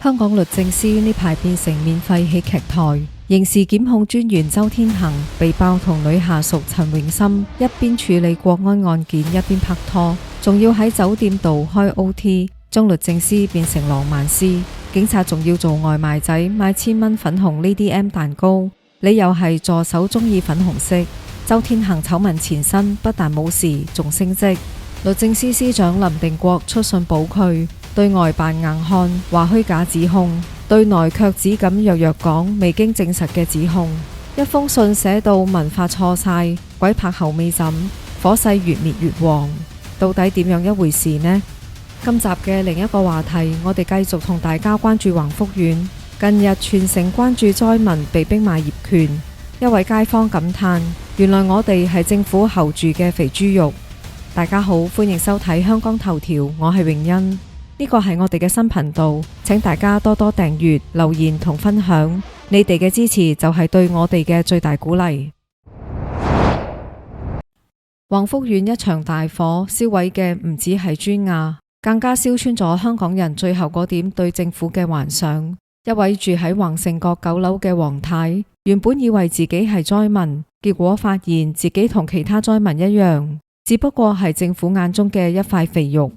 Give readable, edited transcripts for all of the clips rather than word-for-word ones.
香港律政司呢排變成免費喜劇台，刑事檢控專員周天行被爆同女下屬陳詠琛一邊處理國安案件一邊拍拖，仲要喺酒店度開 OT， 將律政司變成浪漫師。警察仲要做外賣仔賣1000蚊粉紅 Lady M 蛋糕，理由係助手中意粉紅色。周天行醜聞纏身，不但冇事，仲升職。律政司司長林定國出信保佢，對外扮硬漢，話虛假指控，對內卻只敢弱弱講未經證實嘅指控。一封信寫到文法錯晒，鬼拍後尾枕，火勢越滅越旺，到底點樣一回事呢？今集嘅另一個話題，我哋繼續同大家關注宏福苑。近日全城關注災民被逼賣業權，一位街坊感嘆：原來我哋係政府候住嘅肥豬肉。大家好，歡迎收睇香港頭條，我係榮恩。呢個係我哋嘅新頻道，請大家多多訂閱、留言同分享，你哋嘅支持就係對我哋嘅最大鼓勵。宏福苑一場大火，燒毀嘅唔止係磚瓦，更加燒穿咗香港人最後嗰點對政府嘅幻想。一位住喺宏盛閣9樓嘅黃太，原本以為自己係災民，結果發現自己同其他災民一樣，只不過係政府眼中嘅一塊肥肉。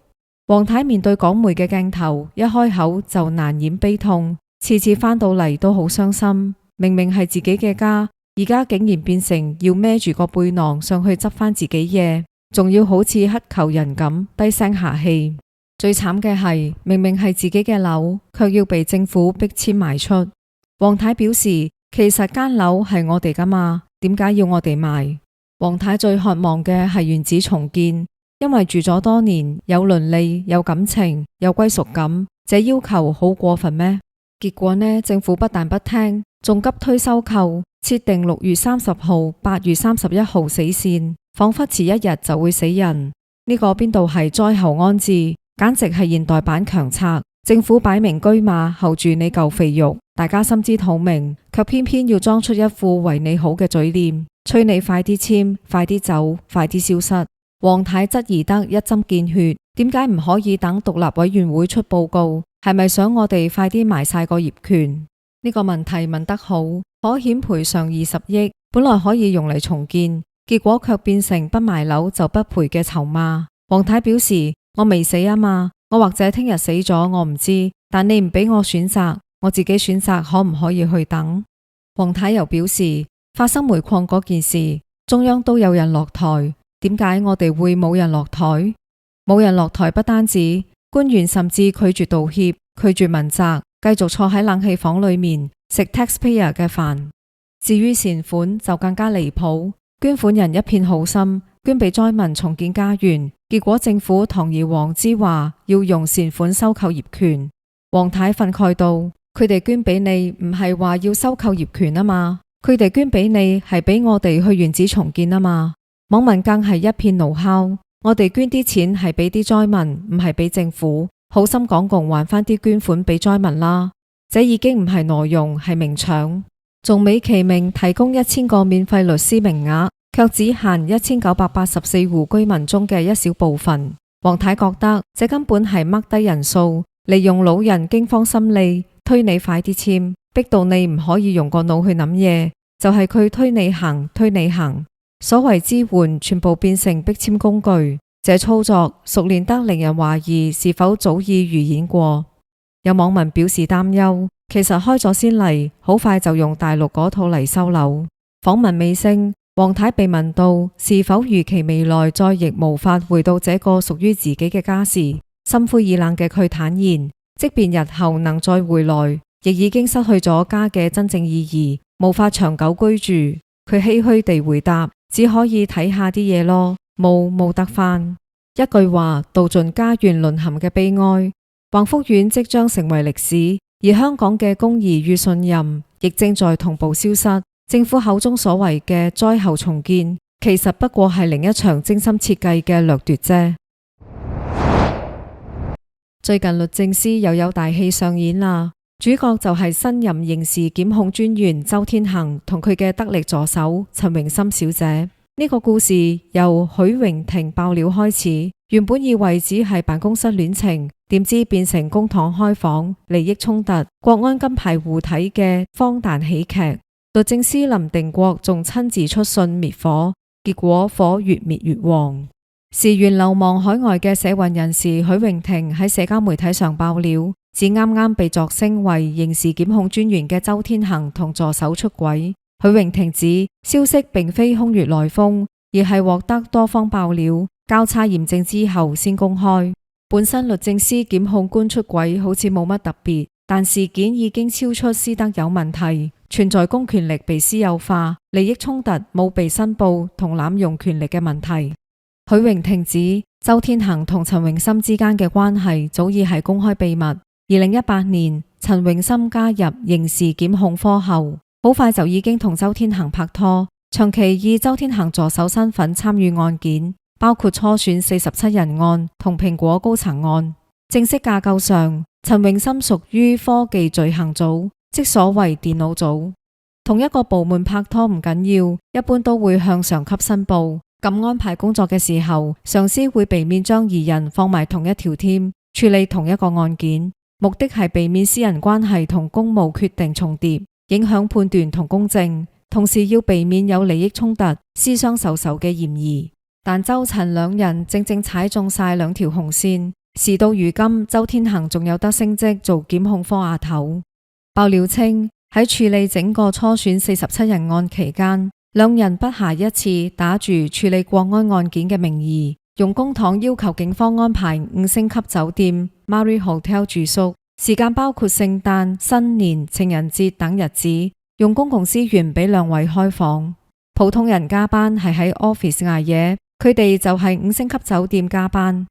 黃太面對港媒嘅鏡頭，一開口就難掩悲痛，次次返到嚟都好傷心。明明係自己嘅家，而家竟然變成要孭住個背囊上去執返自己嘢，仲要好似乞求人咁低聲下氣。最慘嘅係，明明係自己嘅樓，卻要被政府逼遷賣出。黃太表示，其實間樓係我哋㗎嘛，點解要我哋賣？黃太最渴望嘅係原址重建，因為住咗多年，有鄰里、有感情、有歸屬感，這要求好過分咩？結果呢，政府不但不聽，仲急推收購，設定6月30號、8月31號死線，仿佛遲一日就會死人。呢個邊度係災後安置，簡直係現代版強拆。政府擺明車馬候住你嚿肥肉，大家心知肚明，卻偏偏要裝出一副為你好嘅嘴臉，催你快啲簽、快啲走、快啲消失。黃太質疑得一針見血，點解唔可以等獨立委員會出報告？係咪想我哋快啲賣晒個業權？呢個問題問得好，可險賠償20億，本來可以用嚟重建，結果卻變成不賣樓就不賠嘅籌碼。黃太表示：我未死啊嘛，我或者聽日死咗，我唔知，但你唔俾我選擇，我自己選擇可唔可以去等？黃太又表示，發生煤礦嗰件事，中央都有人落台，點解我哋會冇人落台？冇人落台不單止，官員甚至拒絕道歉、拒絕問責，繼續坐喺冷氣房裏面食 taxpayer 嘅飯。至於善款就更加離譜，捐款人一片好心，捐俾災民重建家園，結果政府堂而皇之話要用善款收購業權。黃太憤慨道：佢哋捐俾你唔係話要收購業權啊嘛，佢哋捐俾你係俾我哋去原址重建啊嘛。網民更係一片怒吼：我哋捐啲錢係俾啲災民，唔係俾政府，好心港共還返啲捐款俾災民啦。這已經唔係挪用，係明搶，仲美其名提供1000個免費律師名額，卻只限1984戶居民中嘅一小部分。黃太覺得這根本係掹低人數，利用老人驚慌心理，推你快啲簽，逼到你唔可以用個腦去諗嘢，就係佢推你行，推你行。所謂支援全部變成逼簽工具，這操作熟練得令人懷疑是否早已預演過。有網民表示擔憂，其實開咗先例，好快就用大陸嗰套嚟收樓。訪問尾聲，黃太被問到是否預期未來再亦無法回到這個屬於自己嘅家時，心灰意冷嘅佢坦言，即便日後能再回來，亦已經失去咗家嘅真正意義，無法長久居住。佢唏噓地回答：只可以睇下啲嘢咯，冇得返。一句話道盡家園淪陷嘅悲哀。宏福苑即將成為歷史，而香港嘅公義與信任亦正在同步消失。政府口中所謂嘅災後重建，其實不過係另一場精心設計嘅掠奪啫。最近律政司又有大戲上演啦，主角就係新任刑事檢控專員周天行同佢嘅得力助手陳詠琛小姐。呢個故事由許榮庭爆料開始，原本以為只係辦公室戀情，點知變成公帑開房、利益衝突、國安金牌護體嘅荒誕喜劇。律政司林定國仲親自出信滅火，結果火越滅越旺。時緣流亡海外嘅社運人士許榮庭喺社交媒體上爆料，指啱啱被擢升為刑事檢控專員嘅周天行同助手出軌。許榮庭指消息並非空穴來風，而係獲得多方爆料，交叉驗證之後先公開。本身律政司檢控官出軌好似冇乜特別，但事件已經超出私德有問題，存在公權力被私有化、利益衝突冇被申報同濫用權力嘅問題。許榮庭指周天行同陳永森之間嘅關係早已係公開秘密。2018年陳永森加入刑事檢控科後，好快就已經同周天行拍拖，長期以周天行助手身份參與案件，包括初選47人案同蘋果高層案。正式架構上，陳永森屬於科技罪行組，即所謂電腦組。同一個部門拍拖唔緊要，一般都會向上級申報。咁安排工作嘅時候，上司會避免將二人放埋同一條 team，處理同一個案件，目的係避免私人關係同公務決定重疊，影響判斷同公正，同時要避免有利益衝突、私相授受嘅嫌疑。但周陳兩人正正踩中晒兩條紅線，事到如今，周天行仲有得升職做檢控科阿頭。爆料稱喺處理整個初選47人案期間，兩人不下一次打住處理國安案件嘅名義，用公帑要求警方安排5星級酒店 Marriott Hotel 住宿，時間包括聖誕、新年、情人節等日子，用公共資源俾兩位開房。普通人加班係喺 office 捱夜，佢哋就係5星級酒店加班。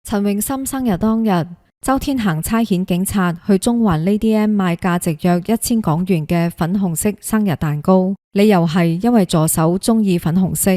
陳永森生日當日，周天行差遣警察去中環 Lady M 買價值約1000港元嘅粉紅色生日蛋糕，理由係因為助手中意粉紅色。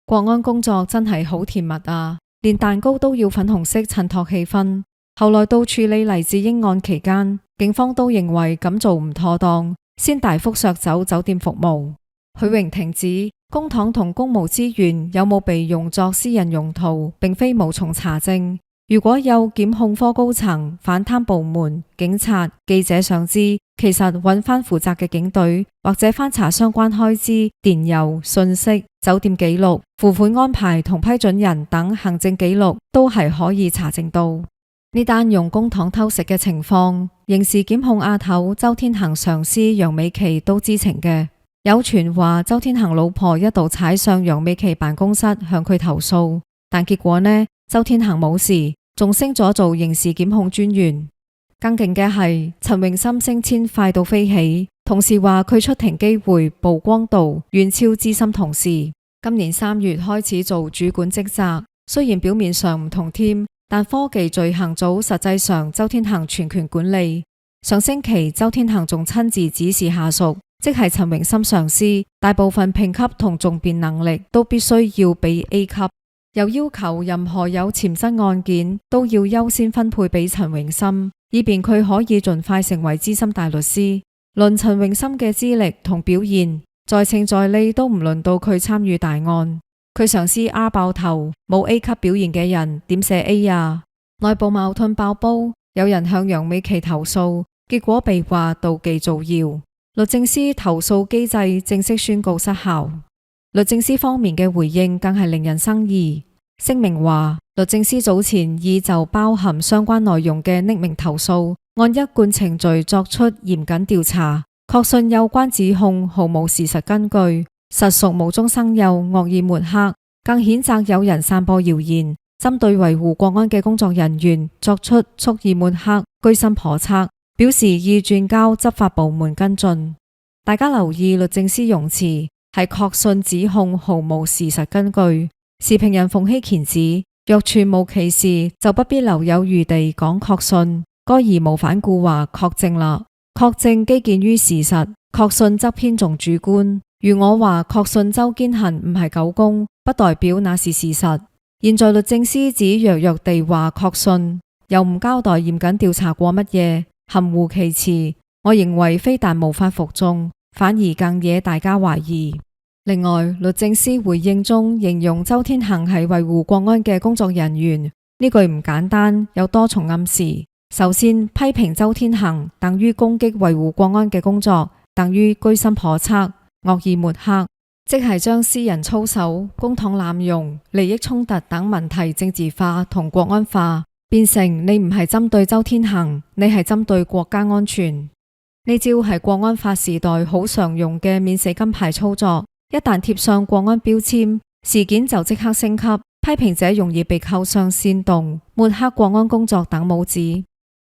國安工作真係好甜蜜啊，連蛋糕都要粉紅色襯托氣氛。後來到處理黎智英案期間，警方都認為咁做唔妥當，先大幅削走酒店服務。許榮庭指公帑同公務資源有冇被用作私人用途，並非無從查證。如果有檢控科高層、反貪部門、警察、記者想知，其實揾翻負責嘅警隊，或者翻查相關開支、電郵、信息、酒店記錄、付款安排同批准人等行政記錄，都係可以查證到。呢單用公帑偷食嘅情況，刑事檢控阿頭周天行上司楊美琪都知情嘅。有傳話周天行老婆一度踩上楊美琪辦公室向佢投訴，但結果呢，周天行冇事，仲升咗做刑事檢控專員。更勁嘅係陳永森升遷快到飛起，同事話佢出庭機會曝光度遠超資深同事。今年3月開始做主管職責，雖然表面上唔同 team，但科技罪行組實際上周天行全權管理。上星期周天行仲親自指示下屬，即係陳永森上司，大部分評級同訟辯能力都必須要俾 A 級，又要求任何有潛質案件都要優先分配俾陳永森，以便佢可以盡快成為資深大律師。論陳永森嘅資歷同表現，在情在理都唔輪到佢參與大案。佢上司 R 爆頭，冇 A 級表現嘅人點寫 A 啊？內部矛盾爆煲，有人向楊美琪投訴，結果被話妒忌造謠。律政司投訴機制正式宣告失效。律政司方面嘅回應更係令人生疑。聲明話，律政司早前已就包含相關內容嘅匿名投訴，按一貫程序作出嚴謹調查，確信有關指控毫無事實根據，實屬無中生有、惡意抹黑，更譴責有人散播謠言，針對維護國安嘅工作人員作出蓄意抹黑、居心叵測，表示已轉交執法部門跟進。大家留意律政司用詞，係確信指控毫無事實根據。時評人馮希乾指，若全無其事，就不必留有餘地講確信，該義無反顧話確證啦。確證基建於事實，確信則偏重主觀。如我話確信周堅行唔係狗公，不代表那是事實。現在律政司只弱弱地話確信，又唔交代嚴謹調查過乜嘢，含糊其辭。我認為非但無法服眾，反而更惹大家懷疑。另外，律政司回應中形容周天行係維護國安嘅工作人員，呢句唔簡單，有多重暗示。首先，批評周天行等於攻擊維護國安嘅工作，等於居心叵測、惡意抹黑，即係將私人操守、公帑濫用、利益衝突等問題政治化同國安化，變成你唔係針對周天行，你係針對國家安全。呢招係國安法時代好常用嘅免死金牌操作，一旦貼上國安標籤，事件就即刻升級，批評者容易被扣上煽動、抹黑國安工作等帽子。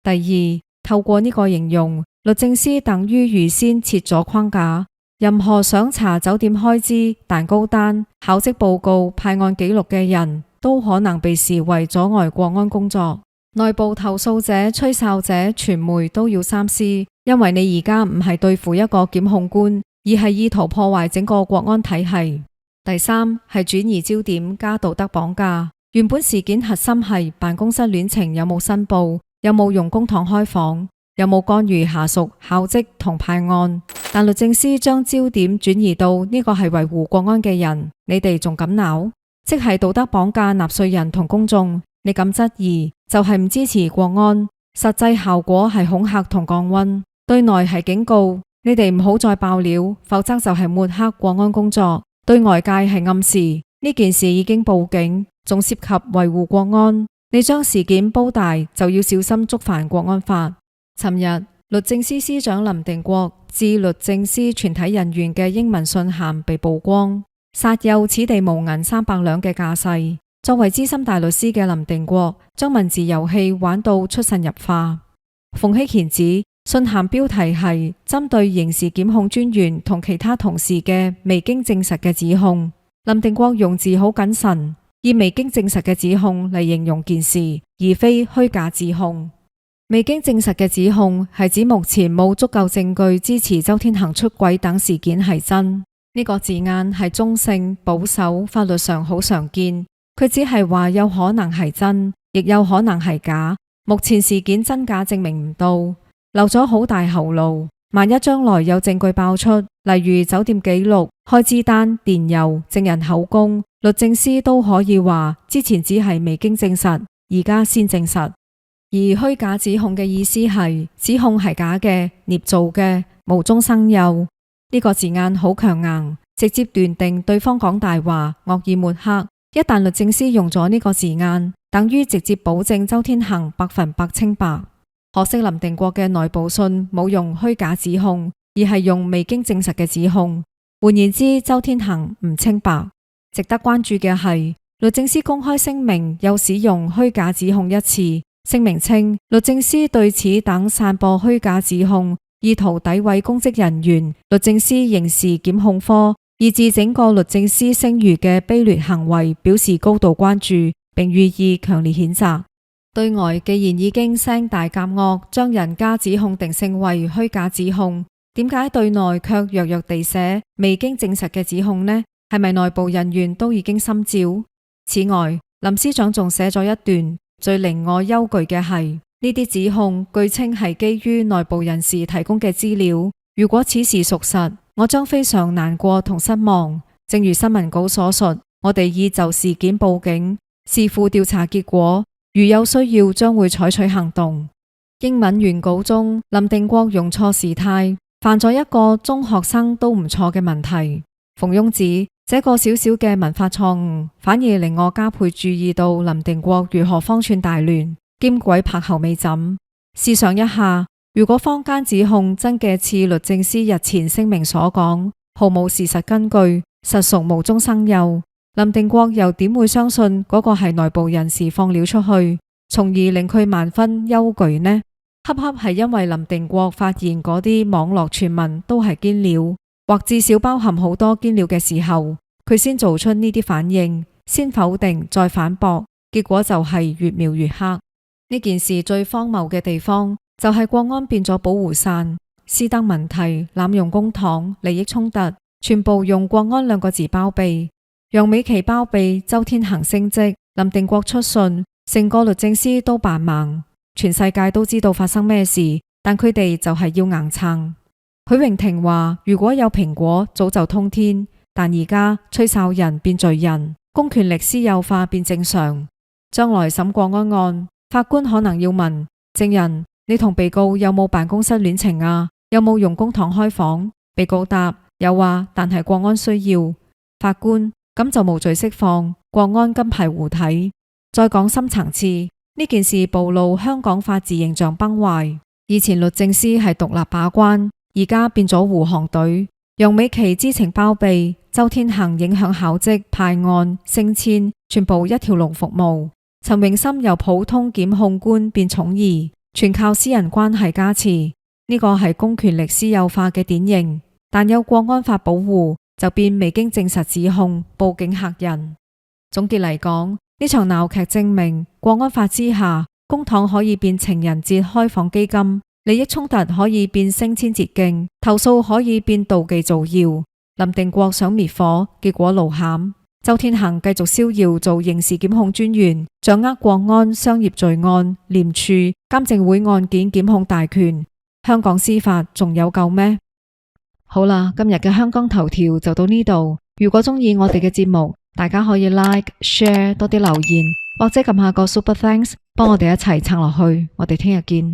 第二，透過呢個形容，律政司等於預先設咗框架，任何想查酒店開支、蛋糕單、考績報告、派案記錄嘅人都可能被視為阻礙國安工作。內部投訴者、吹哨者、傳媒都要三思，因為你而家唔係對付一個檢控官，而係意圖破壞整個國安體系。第三，係轉移焦點加道德綁架。原本事件核心係辦公室戀情有冇申報，有冇用公帑開房，有冇干預下屬考績同派案，但律政司將焦點轉移到呢個係維護國安嘅人，你哋仲敢鬧？即係道德綁架納稅人同公眾，你敢質疑就係唔支持國安，實際效果係恐嚇同降溫，對內係警告你哋唔好再爆料，否則就係抹黑國安工作，對外界係暗示呢件事已經報警，仲涉及維護國安。你將事件煲大，就要小心觸犯國安法。尋日，律政司司長林定國致律政司全體人員嘅英文信函被曝光，煞有此地無銀300兩嘅架勢。作為資深大律師嘅林定國，將文字遊戲玩到出神入化。馮睎乾指信函標題係針對刑事檢控專員同其他同事嘅未經證實嘅指控。林定國用字好謹慎，以未經證實嘅指控嚟形容件事，而非虛假指控。未經證實嘅指控係指目前冇足夠證據支持周天行出軌等事件係真。呢個字眼係中性保守，法律上好常見。佢只係話有可能係真，亦有可能係假。目前事件真假證明唔到，留咗好大後路。萬一將來有證據爆出，例如酒店記錄、開支單、電郵、證人口供，律政司都可以話之前只係未經證實，而家先證實。而虛假指控嘅意思係指控係假嘅、捏造嘅、無中生有。呢個字眼好強硬，直接斷定對方講大話、惡意抹黑。一旦律政司用咗呢個字眼，等於直接保證周天行100%清白。可惜林定國嘅內部信冇用虛假指控，而係用未經證實嘅指控。換言之，周天行唔清白。值得關注嘅係，律政司公開聲明又使用虛假指控一詞，聲明稱律政司對此等散播虛假指控、意圖詆毀公職人員、律政司刑事檢控科以至整個律政司聲譽嘅卑劣行為表示高度關注，並予以強烈譴責。對外既然已經聲大夾惡，將人家指控定性為虛假指控，點解對內卻弱弱地寫未經證實嘅指控呢？係咪內部人員都已經心照？此外，林司長仲寫咗一段最令我憂懼嘅係，呢啲指控據稱係基於內部人士提供嘅資料。如果此事屬實，我將非常難過同失望。正如新聞稿所述，我哋已就事件報警，視乎調查結果，如有需要將會採取行動。英文原稿中，林定國用錯時態，犯咗一個中學生都唔錯嘅問題。馮庸指這個小小嘅文法錯誤，反而令我加倍注意到林定國如何方寸大亂，兼軌拍後尾枕。試想一下，如果坊間指控真嘅似律政司日前聲明所講，毫無事實根據，實屬無中生有，林定國又點會相信嗰個係內部人士放料出去，從而令佢萬分憂懼呢？恰恰係因為林定國發現嗰啲網絡傳聞都係堅料，或至少包含好多堅料嘅時候，佢先做出呢啲反應，先否定再反駁，結果就係越描越黑。呢件事最荒謬嘅地方就係國安變咗保護傘，私德問題、濫用公帑、利益衝突，全部用國安兩個字包庇。楊美琪包庇周天行升職，林定國出信，成個律政司都扮盲，全世界都知道發生咩事，但佢哋就係要硬撐。許榮庭話如果有蘋果早就通天，但而家吹哨人變罪人，公權力私有化變正常。將來審國安案，法官可能要問證人：你同被告有冇辦公室戀情啊？有冇用公帑開房？被告答：有啊，但係國安需要。法官：咁就無罪釋放，國安金牌護體。再講深層次，呢件事暴露香港法治形象崩壞。以前律政司係獨立把關，而家變咗護航隊。楊美琪知情包庇，周天行影響考績、派案、升遷，全部一條龍服務。陳榮森由普通檢控官變寵兒，全靠私人關係加持。呢個係公權力私有化嘅典型。但有國安法保護，就變未經證實指控，報警嚇人。總結嚟講，呢場鬧劇證明國安法之下，公帑可以變情人節開房基金，利益衝突可以變升遷捷徑，投訴可以變妒忌造謠。林定國想滅火，結果露餡。周天行繼續逍遙做刑事檢控專員，掌握國安、商業罪案、廉署、監政會案件檢控大權。香港司法仲有救咩？好啦，今日嘅香港頭條就到呢度。如果鍾意我哋嘅節目，大家可以 like、share 多啲留言，或者撳下個 Super Thanks，幫我哋一齊撐落去。我哋聽日見。